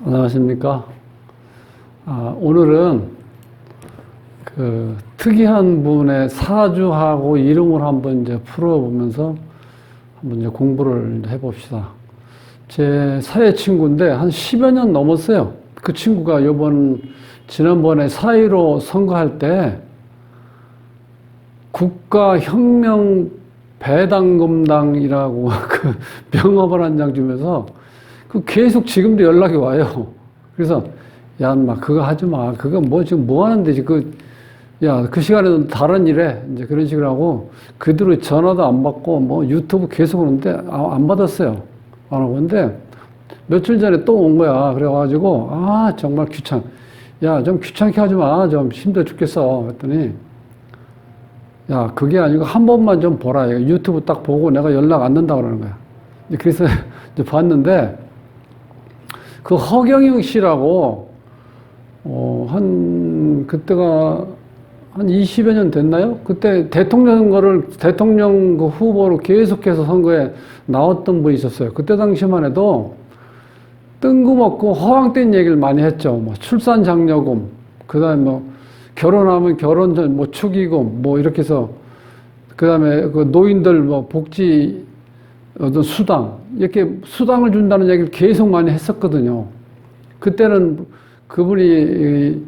안녕하십니까. 오늘은 그 특이한 분의 사주하고 이름을 한번 이제 풀어보면서 한번 이제 공부를 해봅시다. 제 사회 친구인데 한 10여 년 넘었어요. 그 친구가 지난번에 4.15 선거할 때 국가혁명배당금당이라고 그 명함을 한 장 주면서 그 계속 지금도 연락이 와요. 그래서 야, 막 그거 하지 마. 그거 뭐 지금 뭐 하는데 야, 그 시간에는 다른 일해. 이제 그런 식으로 하고 그대로 전화도 안 받고 뭐 유튜브 계속 오는데 안 받았어요. 안 하고. 근데 며칠 전에 또 온 거야. 그래가지고 정말 야, 좀 귀찮게 하지 마. 좀 힘들어 죽겠어. 그랬더니 야, 그게 아니고 한 번만 좀 보라. 유튜브 딱 보고 내가 연락 안 된다 그러는 거야. 그래서 이제 봤는데 그 허경영 씨라고 그때가 한 20여 년 됐나요? 그때 대통령 그 후보로 계속해서 선거에 나왔던 분이 있었어요. 그때 당시만 해도 뜬금없고 허황된 얘기를 많이 했죠. 뭐 출산 장려금, 그 다음에 뭐 결혼하면 결혼 전 뭐 축의금, 뭐 이렇게 해서 그 다음에 그 노인들 뭐 복지 어떤 수당, 이렇게 수당을 준다는 얘기를 계속 많이 했었거든요. 그때는 그분이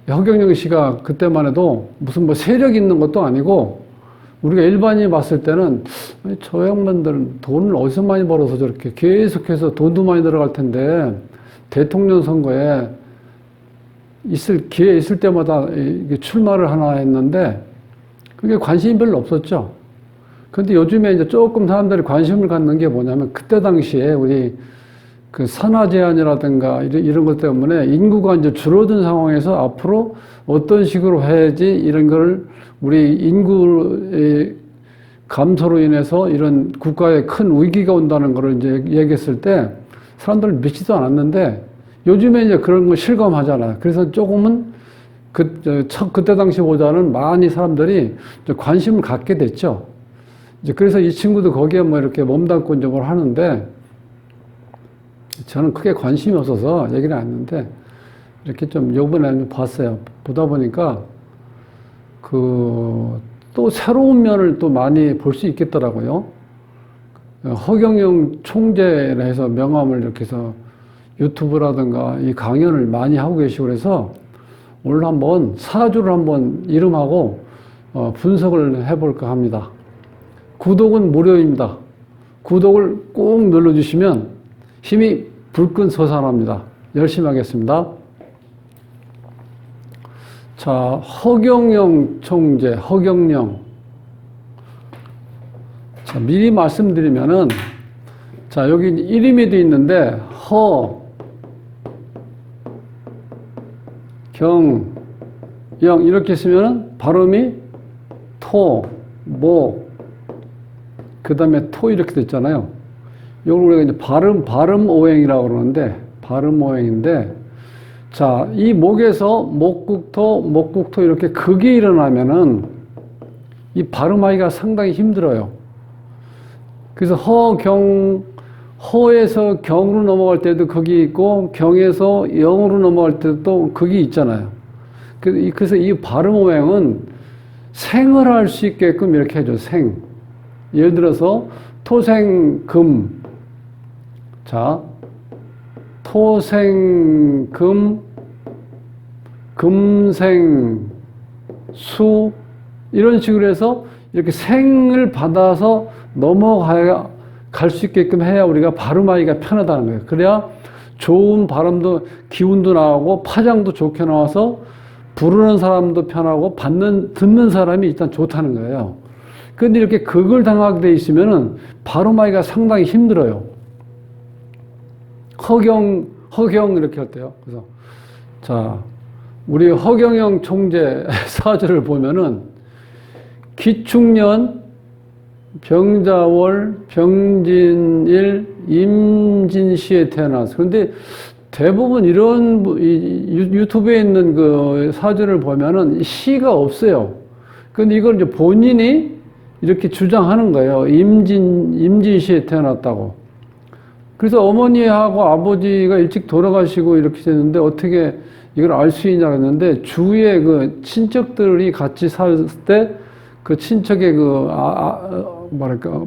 허경영 씨가 그때만 해도 무슨 뭐 세력 있는 것도 아니고 우리가 일반인이 봤을 때는 저 양반들은 돈을 어디서 많이 벌어서 저렇게 계속해서 돈도 많이 들어갈 텐데 대통령 선거에 기회 있을 때마다 출마를 하나 했는데 그게 관심이 별로 없었죠. 근데 요즘에 이제 조금 사람들이 관심을 갖는 게 뭐냐면 그때 당시에 우리 그 산화 제한이라든가 이런 것 때문에 인구가 이제 줄어든 상황에서 앞으로 어떤 식으로 해야지 이런 거를 우리 인구의 감소로 인해서 이런 국가에 큰 위기가 온다는 거를 이제 얘기했을 때 사람들은 믿지도 않았는데 요즘에 이제 그런 거 실감하잖아요. 그래서 조금은 그때 당시보다는 많이 사람들이 관심을 갖게 됐죠. 이제 그래서 이 친구도 거기에 뭐 이렇게 몸담고 이제 뭘 하는데 저는 크게 관심이 없어서 얘기를 안 했는데 이렇게 좀 요번에 좀 봤어요. 보다 보니까 또 새로운 면을 또 많이 볼 수 있겠더라고요. 허경영 총재라 해서 명함을 이렇게 해서 유튜브라든가 이 강연을 많이 하고 계시고 그래서 오늘 한번 사주를 한번 이름하고 분석을 해볼까 합니다. 구독은 무료입니다. 구독을 꼭 눌러주시면 힘이 불끈 솟아납니다. 열심히 하겠습니다. 자, 허경영 총재, 허경영. 자, 미리 말씀드리면은, 자, 여기 이름이 돼 있는데, 영, 이렇게 쓰면은 발음이 그 다음에 이렇게 됐잖아요. 이걸 우리가 이제 발음 오행이라고 그러는데, 발음 오행인데, 자, 이 목에서 목국토 이렇게 극이 일어나면은 이 발음하기가 상당히 힘들어요. 그래서 허에서 경으로 넘어갈 때도 극이 있고, 경에서 영으로 넘어갈 때도 또 극이 있잖아요. 그래서 이 발음 오행은 생을 할 수 있게끔 이렇게 해줘, 예를 들어서 토생금. 자, 토생금, 금생수 이런 식으로 해서 이렇게 생을 받아서 갈 수 있게끔 해야 우리가 발음하기가 편하다는 거예요. 그래야 좋은 발음도 기운도 나오고 파장도 좋게 나와서 부르는 사람도 편하고 듣는 사람이 일단 좋다는 거예요. 그런데 이렇게 극을 당하게 돼 있으면은 발음하기가 상당히 힘들어요. 허경 이렇게 할 때요. 그래서 자, 우리 허경영 총재 사주를 보면은 기축년, 병자월, 병진일, 임진시에 태어났어요. 그런데 대부분 이런 유튜브에 있는 그 사주를 보면은 시가 없어요. 근데 이걸 이제 본인이 이렇게 주장하는 거예요. 임진시에 태어났다고. 그래서 어머니하고 아버지가 일찍 돌아가시고 이렇게 됐는데 어떻게 이걸 알 수 있냐 했는데 주위에 그 친척들이 같이 살 때 그 친척의 뭐랄까,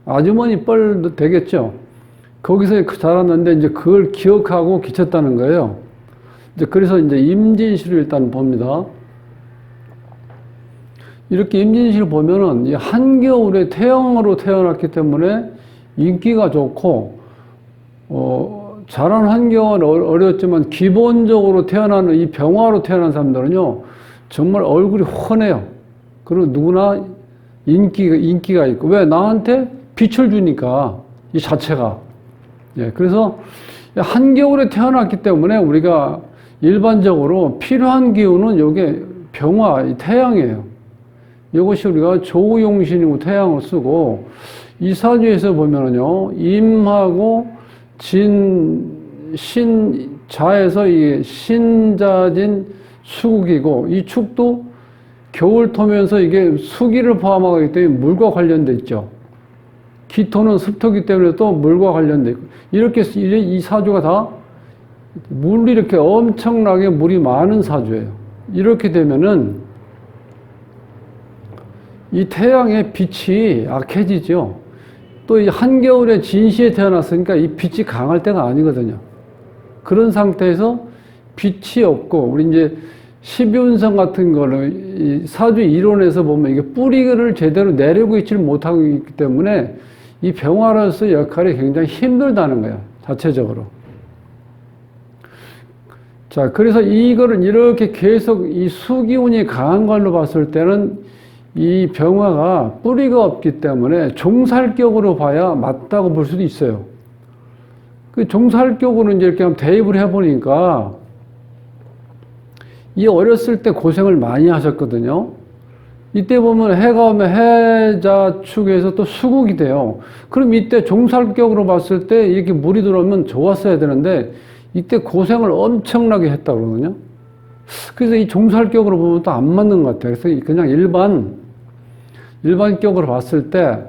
아주머니 뻘도 되겠죠. 거기서 자랐는데 이제 그걸 기억하고 기쳤다는 거예요. 이제 그래서 이제 임진시를 일단 봅니다. 이렇게 임진시를 보면은 이 한겨울에 태양으로 태어났기 때문에 인기가 좋고, 자란 환경은 어렵지만 기본적으로 태어나는 이 병화로 태어난 사람들은요, 정말 얼굴이 훤해요. 그리고 누구나 인기가 있고. 왜? 나한테 빛을 주니까, 이 자체가. 예, 그래서 한겨울에 태어났기 때문에 우리가 일반적으로 필요한 기운은 요게 병화, 태양이에요. 이것이 우리가 조용신이고 태양을 쓰고, 이 사주에서 보면은요, 임하고 자에서 이 신자진 수국이고, 이 축도 겨울 토면서 이게 수기를 포함하기 때문에 물과 관련돼 있죠. 기토는 습토기 때문에 또 물과 관련돼 있고, 이렇게 이 사주가 다 물이 이렇게 엄청나게 물이 많은 사주예요. 이렇게 되면은 이 태양의 빛이 약해지죠. 또 이 한겨울에 진시에 태어났으니까 이 빛이 강할 때가 아니거든요. 그런 상태에서 빛이 없고, 우리 이제 12운성 같은 거를 이 사주 이론에서 보면 이게 뿌리를 제대로 내리고 있지를 못하고 있기 때문에 이 병화로서 역할이 굉장히 힘들다는 거예요. 자체적으로. 자, 그래서 이거를 이렇게 계속 이 수기운이 강한 걸로 봤을 때는 이 병화가 뿌리가 없기 때문에 종살격으로 봐야 맞다고 볼 수도 있어요. 그 종살격으로 이제 이렇게 대입을 해보니까 이 어렸을 때 고생을 많이 하셨거든요. 이때 보면 해가 오면 해자축에서 또 수국이 돼요. 그럼 이때 종살격으로 봤을 때 이렇게 물이 들어오면 좋았어야 되는데 이때 고생을 엄청나게 했다고 그러거든요. 그래서 이 종살격으로 보면 또 안 맞는 것 같아요. 그래서 그냥 일반격으로 봤을 때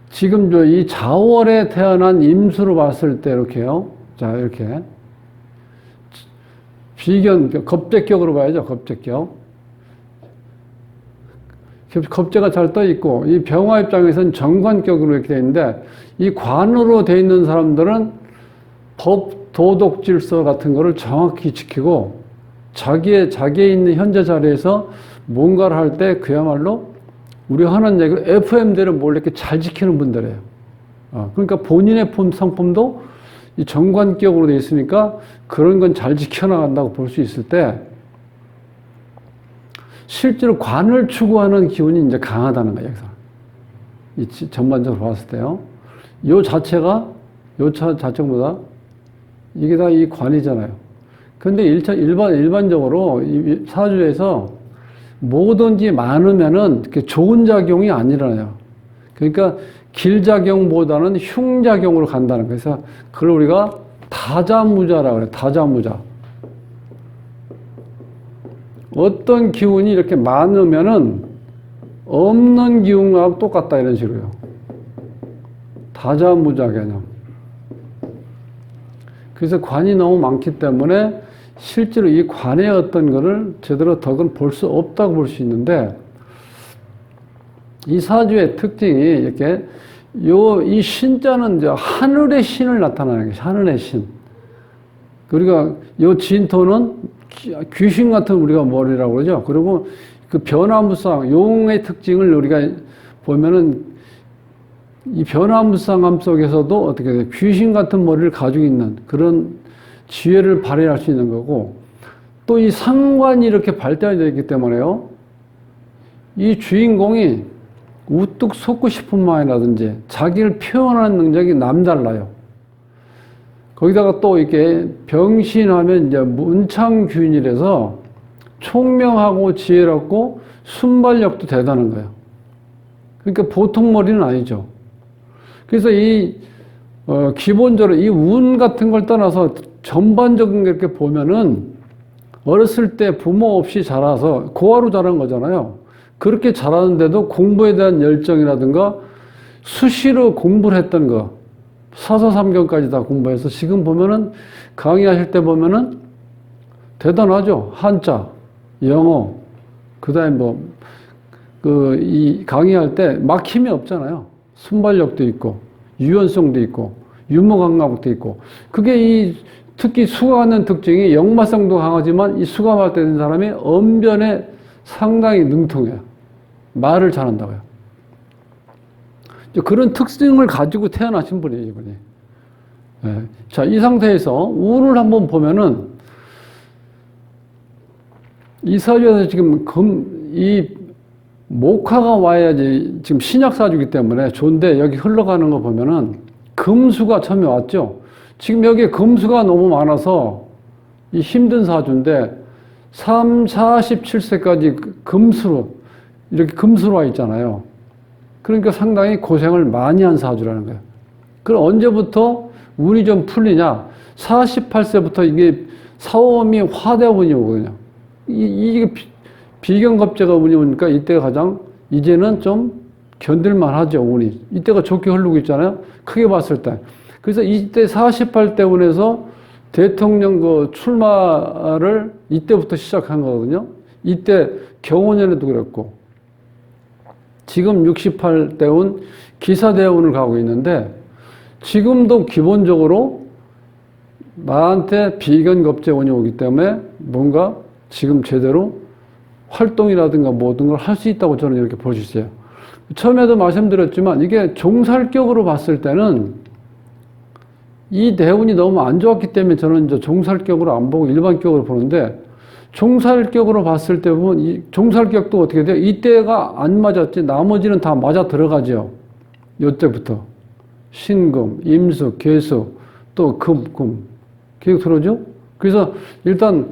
지금 이 자월에 태어난 임수로 봤을 때 이렇게요. 자, 이렇게 겁재격으로 봐야죠. 겁재격. 겁재가 잘 떠 있고, 이 병화 입장에서는 정관격으로 이렇게 되어 있는데, 이 관으로 되어 있는 사람들은 법, 도덕, 질서 같은 거를 정확히 지키고, 자기의 있는 현재 자리에서 뭔가를 할 때 그야말로 우리 하는 얘기로 FM대로 뭘 이렇게 잘 지키는 분들이에요. 그러니까 본인의 성품도 이 정관격으로 되어 있으니까 그런 건 잘 지켜나간다고 볼 수 있을 때, 실제로 관을 추구하는 기운이 이제 강하다는 거예요, 여기서. 전반적으로 봤을 때요. 요 자체가, 자체보다 이게 다 이 관이잖아요. 근데 일반적으로 이 사주에서 뭐든지 많으면은 좋은 작용이 안 일어나요. 그러니까 길작용보다는 흉작용으로 간다는 거예요. 그래서 그걸 우리가 다자무자라고 그래요. 다자무자. 어떤 기운이 이렇게 많으면은 없는 기운하고 똑같다 이런 식으로요. 다자무자 개념. 그래서 관이 너무 많기 때문에 실제로 이 관의 어떤 거를 제대로 덕은 볼 수 없다고 볼 수 있는데, 이 사주의 특징이 이렇게 이 신자는 이제 하늘의 신을 나타나는 거예요. 하늘의 신. 그러니까 요 진토는 귀신 같은 우리가 머리라고 그러죠. 그리고 그 변화무쌍, 용의 특징을 우리가 보면은 이 변화무쌍함 속에서도 어떻게 돼요? 귀신 같은 머리를 가지고 있는 그런 지혜를 발휘할 수 있는 거고, 또 이 상관이 이렇게 발달이 되어 있기 때문에요. 이 주인공이 우뚝 솟고 싶은 마음이라든지 자기를 표현하는 능력이 남달라요. 거기다가 또 이렇게 병신하면 이제 문창균이라서 총명하고 지혜롭고 순발력도 대단한 거예요. 그러니까 보통 머리는 아니죠. 그래서 기본적으로 이 운 같은 걸 떠나서 전반적인 게 이렇게 보면은 어렸을 때 부모 없이 자라서 고아로 자란 거잖아요. 그렇게 자라는데도 공부에 대한 열정이라든가 수시로 공부를 했던 거, 사서삼경까지 다 공부해서 지금 보면은 강의하실 때 보면은 대단하죠. 한자, 영어, 그 다음에 이 강의할 때 막힘이 없잖아요. 순발력도 있고, 유연성도 있고, 유머 감각도 있고. 그게 특히 수강하는 특징이 역마성도 강하지만 이 수감할 때 된 사람이 언변에 상당히 능통해요. 말을 잘한다고요. 그런 특징을 가지고 태어나신 분이에요, 이분이. 네. 자, 이 상태에서 운을 한번 보면은 이 사주에서 지금 이 목화가 와야지 지금 신약사주기 때문에 좋은데 여기 흘러가는 거 보면은 금수가 처음에 왔죠. 지금 여기에 금수가 너무 많아서 이 힘든 사주인데 47세까지 금수로 이렇게 금수로 와 있잖아요. 그러니까 상당히 고생을 많이 한 사주라는 거예요. 그럼 언제부터 운이 좀 풀리냐? 48세부터 이게 사오음이 화대운이 오거든요. 이게 비견겁제가 운이 오니까 이때가 가장 이제는 좀 견딜만 하죠, 운이. 이때가 좋게 흐르고 있잖아요. 크게 봤을 때. 그래서 이때 48대 운에서 대통령 출마를 이때부터 시작한 거거든요. 이때 경호년에도 그랬고, 지금 68대 운 기사대운을 가고 있는데, 지금도 기본적으로 나한테 비견겁제 운이 오기 때문에 뭔가 지금 제대로 활동이라든가 모든 걸 할 수 있다고 저는 이렇게 볼 수 있어요. 처음에도 말씀드렸지만 이게 종살격으로 봤을 때는 이 대운이 너무 안 좋았기 때문에 저는 이제 종살격으로 안 보고 일반격으로 보는데, 종살격으로 봤을 때 보면 이 종살격도 어떻게 돼요? 이때가 안 맞았지 나머지는 다 맞아 들어가죠. 이때부터 신금, 임수, 계수, 또 금 계속 들어오죠. 그래서 일단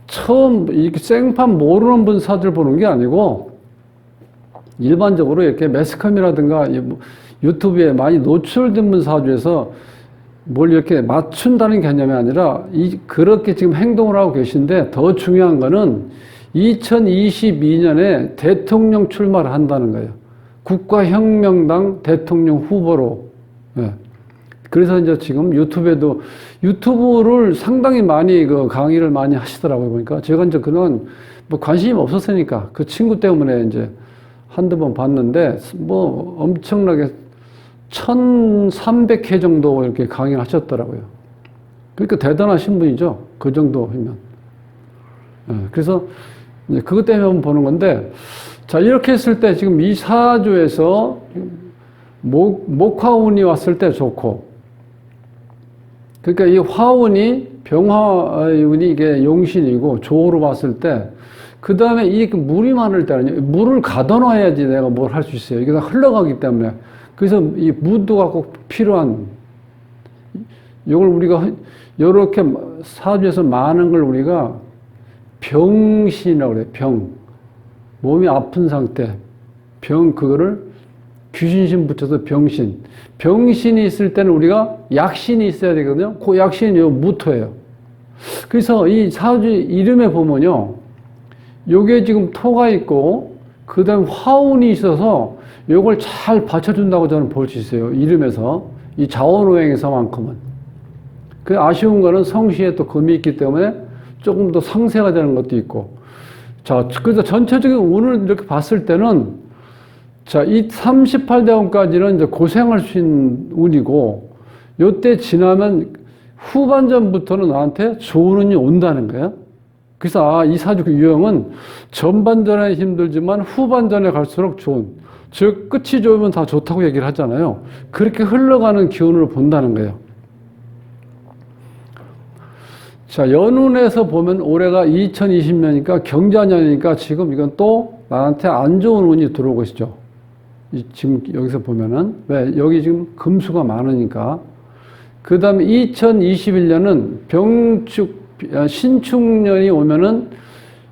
처음 이렇게 생판 모르는 분 사주를 보는 게 아니고 일반적으로 이렇게 매스컴이라든가 유튜브에 많이 노출된 분 사주에서 뭘 이렇게 맞춘다는 개념이 아니라 그렇게 지금 행동을 하고 계신데, 더 중요한 거는 2022년에 대통령 출마를 한다는 거예요. 국가혁명당 대통령 후보로. 네. 그래서 이제 지금 유튜브를 상당히 많이 강의를 많이 하시더라고요, 보니까. 제가 이제 그런 관심이 없었으니까 그 친구 때문에 이제 한두 번 봤는데, 엄청나게 1300회 정도 이렇게 강의를 하셨더라고요. 그러니까 대단하신 분이죠. 그 정도면. 그래서 이제 그것 때문에 보는 건데, 자, 이렇게 했을 때 지금 이 사주에서 목화운이 왔을 때 좋고, 그러니까 이 화운이 병화운이 이게 용신이고 조로 봤을 때, 그 다음에 이 물이 많을 때는 물을 가둬놔야지 내가 뭘 할 수 있어요. 이게 다 흘러가기 때문에. 그래서 이 무드가 꼭 필요한, 이걸 우리가 이렇게 사주에서 많은 걸 우리가 병신이라고 그래요. 병. 몸이 아픈 상태. 그거를 귀신신 붙여서 병신. 병신이 있을 때는 우리가 약신이 있어야 되거든요. 그 약신이 무토예요. 그래서 이 사주 이름에 보면요, 요게 지금 토가 있고, 그 다음에 화운이 있어서 요걸 잘 받쳐준다고 저는 볼 수 있어요. 이름에서. 이 자원오행에서만큼은. 그 아쉬운 거는 성시에 또 금이 있기 때문에 조금 더 상세가 되는 것도 있고. 자, 그래서 전체적인 운을 이렇게 봤을 때는, 자, 이 38대운까지는 이제 고생할 수 있는 운이고, 요때 지나면 후반전부터는 나한테 좋은 운이 온다는 거예요. 그래서 이 사주 유형은 전반전에 힘들지만 후반전에 갈수록 좋은, 즉 끝이 좋으면 다 좋다고 얘기를 하잖아요. 그렇게 흘러가는 기운을 본다는 거예요. 자, 연운에서 보면 올해가 2020년이니까 경자년이니까 지금 이건 또 나한테 안 좋은 운이 들어오고 있죠. 지금 여기서 보면은, 왜? 여기 지금 금수가 많으니까. 그 다음에 2021년은 신축년이 오면은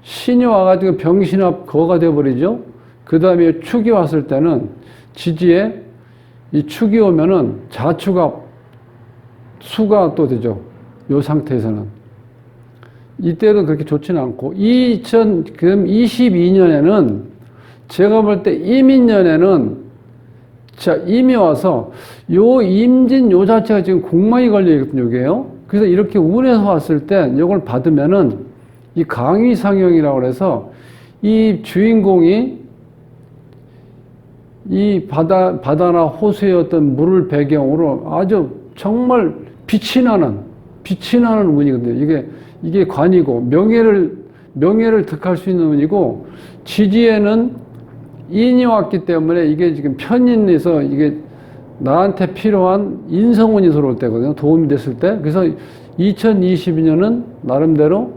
신이 와가지고 병신합 거가 되어버리죠. 그 다음에 축이 왔을 때는 지지에 이 축이 오면은 자축합 수가 또 되죠. 요 상태에서는. 이때도 그렇게 좋지는 않고, 2022년에는 제가 볼 때 이민년에는 자, 임이 와서 요 임진 요 자체가 지금 공망이 걸려 있거든요, 여기에요. 그래서 이렇게 운에서 왔을 때 이걸 받으면은 이 강의상형이라고 해서 이 주인공이 이 바다나 호수의 어떤 물을 배경으로 아주 정말 빛이 나는 운이거든요. 이게 관이고 명예를 득할 수 있는 운이고 지지에는 인이 왔기 때문에 이게 지금 편인에서 이게 나한테 필요한 인성운이 들어올 때거든요. 도움이 됐을 때. 그래서 2022년은 나름대로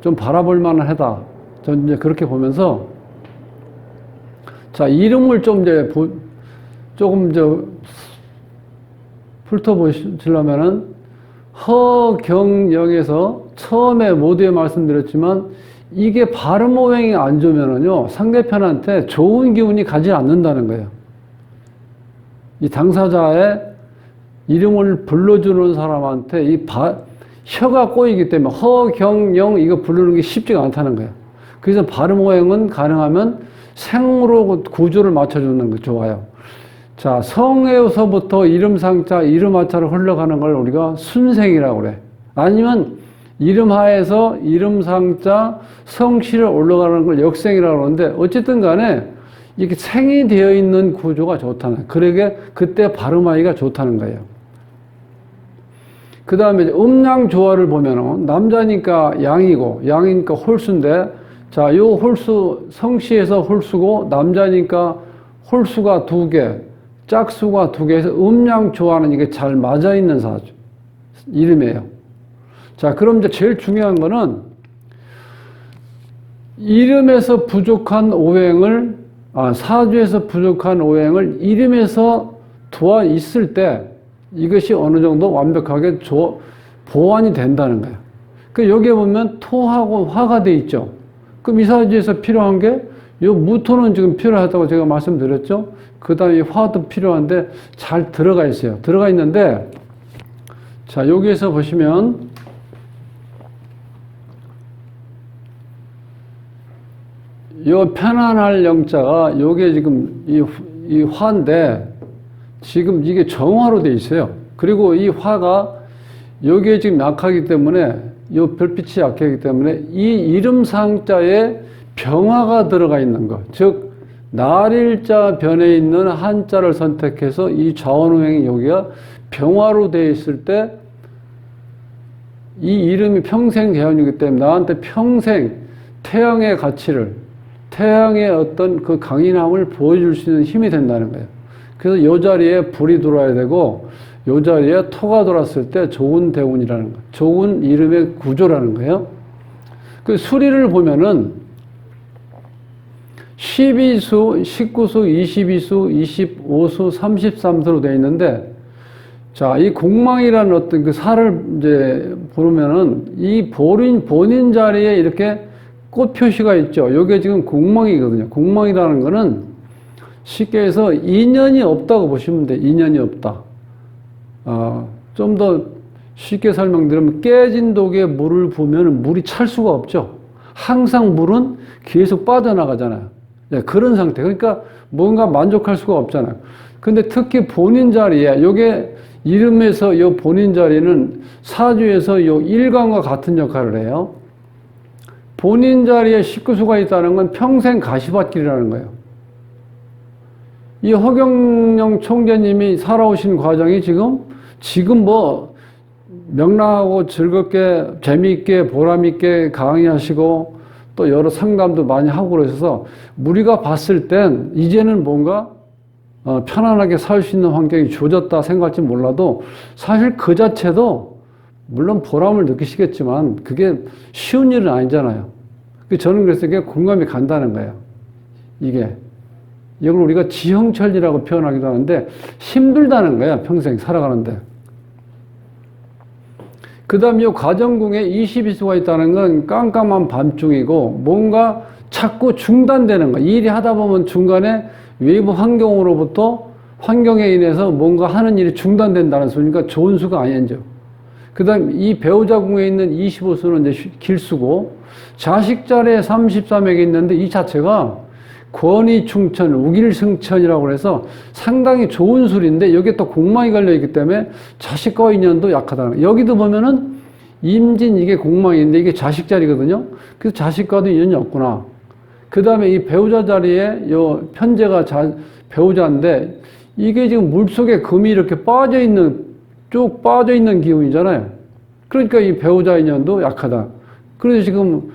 좀 바라볼 만한 해다. 저는 이제 그렇게 보면서 자, 이름을 좀 이제 조금 훑어보시려면은 허경영에서 처음에 모두에 말씀드렸지만 이게 발음 오행이 안 좋으면은요, 상대편한테 좋은 기운이 가지 않는다는 거예요. 이 당사자의 이름을 불러주는 사람한테 혀가 꼬이기 때문에 허경영 이거 부르는 게 쉽지가 않다는 거예요. 그래서 발음 오행은 가능하면 생으로 구조를 맞춰주는 게 좋아요. 자, 성에서부터 이름상자, 이름하자로 흘러가는 걸 우리가 순생이라고 그래. 아니면 이름하에서 이름상자, 성씨를 올라가는 걸 역생이라고 그러는데 어쨌든 간에 이렇게 생이 되어 있는 구조가 좋다는 거예요. 그러게 그때 발음하기가 좋다는 거예요. 그 다음에 음양 조화를 보면은 남자니까 양이고 양이니까 홀수인데 자, 요 홀수 성씨에서 홀수고 남자니까 홀수가 2개, 짝수가 2개에서 음양 조화는 이게 잘 맞아 있는 이름이에요. 자, 그럼 이제 제일 중요한 거는 이름에서 부족한 오행을 사주에서 부족한 오행을 이름에서 도와 있을 때 이것이 어느 정도 완벽하게 보완이 된다는 거예요. 그 여기에 보면 토하고 화가 돼 있죠. 그럼 이 사주에서 필요한 게 요 무토는 지금 필요하다고 제가 말씀드렸죠. 그 다음에 화도 필요한데 잘 들어가 있어요. 들어가 있는데 자, 여기에서 보시면 요 편안할 영자가 요게 지금 이 화인데 지금 이게 정화로 돼 있어요. 그리고 이 화가 여기에 지금 약하기 때문에 요 별빛이 약하기 때문에 이 이름상자에 병화가 들어가 있는 것. 즉 날일자 변에 있는 한자를 선택해서 이 좌원우행이 여기가 병화로 되어 있을 때 이 이름이 평생 대원이기 때문에 나한테 평생 태양의 가치를 태양의 어떤 그 강인함을 보여줄 수 있는 힘이 된다는 거예요. 그래서 이 자리에 불이 들어와야 되고 이 자리에 토가 들어왔을 때 좋은 대운이라는 거예요. 좋은 이름의 구조라는 거예요. 그 수리를 보면은 12수, 19수, 22수, 25수, 33수로 되어 있는데 자, 이 공망이라는 어떤 그 살을 이제 보면은 이 본인 자리에 이렇게 꽃 표시가 있죠. 여기에 지금 공망이거든요. 공망이라는 거는 쉽게 해서 인연이 없다고 보시면 돼요. 인연이 없다. 좀 더 쉽게 설명드리면 깨진 독에 물을 부으면 물이 찰 수가 없죠. 항상 물은 계속 빠져나가잖아요. 네, 그런 상태. 그러니까 뭔가 만족할 수가 없잖아요. 근데 특히 본인 자리에 요게 이름에서 요 본인 자리는 사주에서 요 일간과 같은 역할을 해요. 본인 자리에 식구수가 있다는 건 평생 가시밭길이라는 거예요. 이 허경영 총재님이 살아오신 과정이 지금 뭐 명랑하고 즐겁게 재미있게 보람있게 강의하시고 또 여러 상담도 많이 하고 그러셔서 우리가 봤을 땐 이제는 뭔가 편안하게 살 수 있는 환경이 주어졌다 생각할지 몰라도 사실 그 자체도 물론 보람을 느끼시겠지만 그게 쉬운 일은 아니잖아요. 저는 그래서 이게 공감이 간다는 거예요. 이걸 우리가 지형철이라고 표현하기도 하는데 힘들다는 거야, 평생 살아가는데. 그 다음 이 가정궁에 22수가 있다는 건 깜깜한 밤중이고 뭔가 자꾸 중단되는 거야. 일이 하다 보면 중간에 외부 환경에 인해서 뭔가 하는 일이 중단된다는 수니까 좋은 수가 아니죠. 그 다음 이 배우자궁에 있는 25수는 이제 길수고 자식 자리에 33에게 있는데 이 자체가 권위충천, 우길승천이라고 해서 상당히 좋은 술인데 여기에 또 공망이 걸려있기 때문에 자식과 인연도 약하다는 거예요. 여기도 보면은 임진 이게 공망인데 이게 자식 자리거든요. 그래서 자식과도 인연이 없구나. 그 다음에 이 배우자 자리에 요 편제가 배우자인데 이게 지금 물속에 금이 이렇게 쭉 빠져있는 기운이잖아요. 그러니까 이 배우자 인연도 약하다. 그래서 지금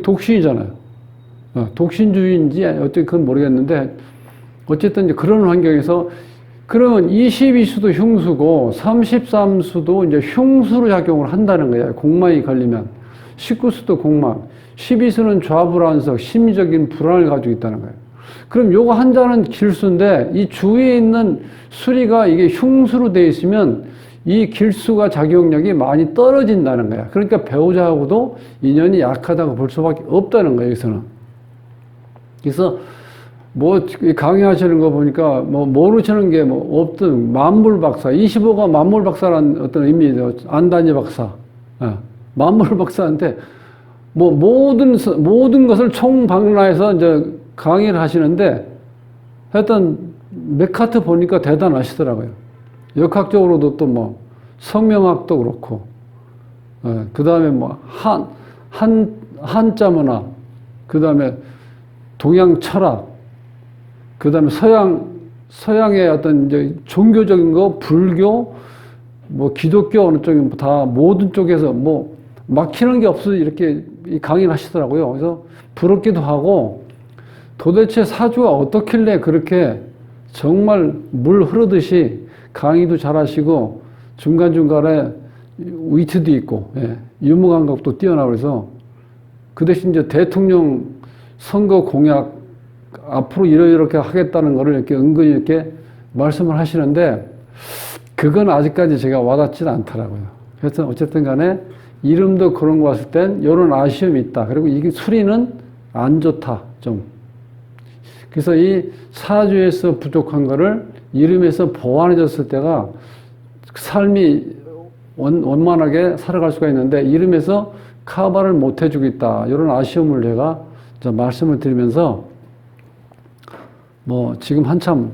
독신이잖아요. 독신주의인지 어떻게 그건 모르겠는데 어쨌든 이제 그런 환경에서 그러면 22수도 흉수고 33수도 이제 흉수로 작용을 한다는 거예요. 공망이 걸리면 19수도 공망, 12수는 좌불안석, 심리적인 불안을 가지고 있다는 거예요. 그럼 요거 한자는 길수인데 이 주위에 있는 수리가 이게 흉수로 되어 있으면 이 길수가 작용력이 많이 떨어진다는 거야. 그러니까 배우자하고도 인연이 약하다고 볼 수밖에 없다는 거예요, 여기서는. 그래서 강의하시는 거 보니까 모르시는 게 없든 만물박사, 25가 만물박사라는 어떤 의미죠. 안단희 박사. 만물박사한테 모든 것을 총박라해서 이제 강의를 하시는데 하여튼 메카트 보니까 대단하시더라고요. 역학적으로도 또 성명학도 그렇고, 그 다음에 한자 문화, 그 다음에 동양 철학, 그 다음에 서양의 어떤 이제 종교적인 거, 불교, 기독교 어느 쪽인 다 모든 쪽에서 막히는 게 없어 이렇게 강의를 하시더라고요. 그래서 부럽기도 하고 도대체 사주가 어떻길래 그렇게 정말 물 흐르듯이 강의도 잘하시고 중간중간에 위트도 있고, 유머 감각도 뛰어나고 그래서 그 대신 이제 대통령 선거 공약 앞으로 이렇게 하겠다는 거를 이렇게 은근히 이렇게 말씀을 하시는데 그건 아직까지 제가 와닿지는 않더라고요. 그래서 어쨌든 간에 이름도 그런 거 봤을 땐 이런 아쉬움이 있다. 그리고 이게 수리는 안 좋다. 좀. 그래서 이 사주에서 부족한 거를 이름에서 보완해줬을 때가 삶이 원만하게 살아갈 수가 있는데 이름에서 커버를 못 해주고 있다. 이런 아쉬움을 제가 말씀을 드리면서 지금 한참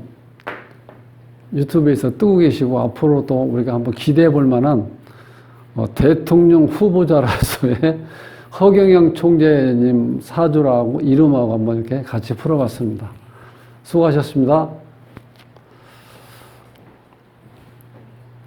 유튜브에서 뜨고 계시고 앞으로도 우리가 한번 기대해 볼 만한 대통령 후보자라서의 허경영 총재님 사주라고 이름하고 한번 이렇게 같이 풀어봤습니다. 수고하셨습니다.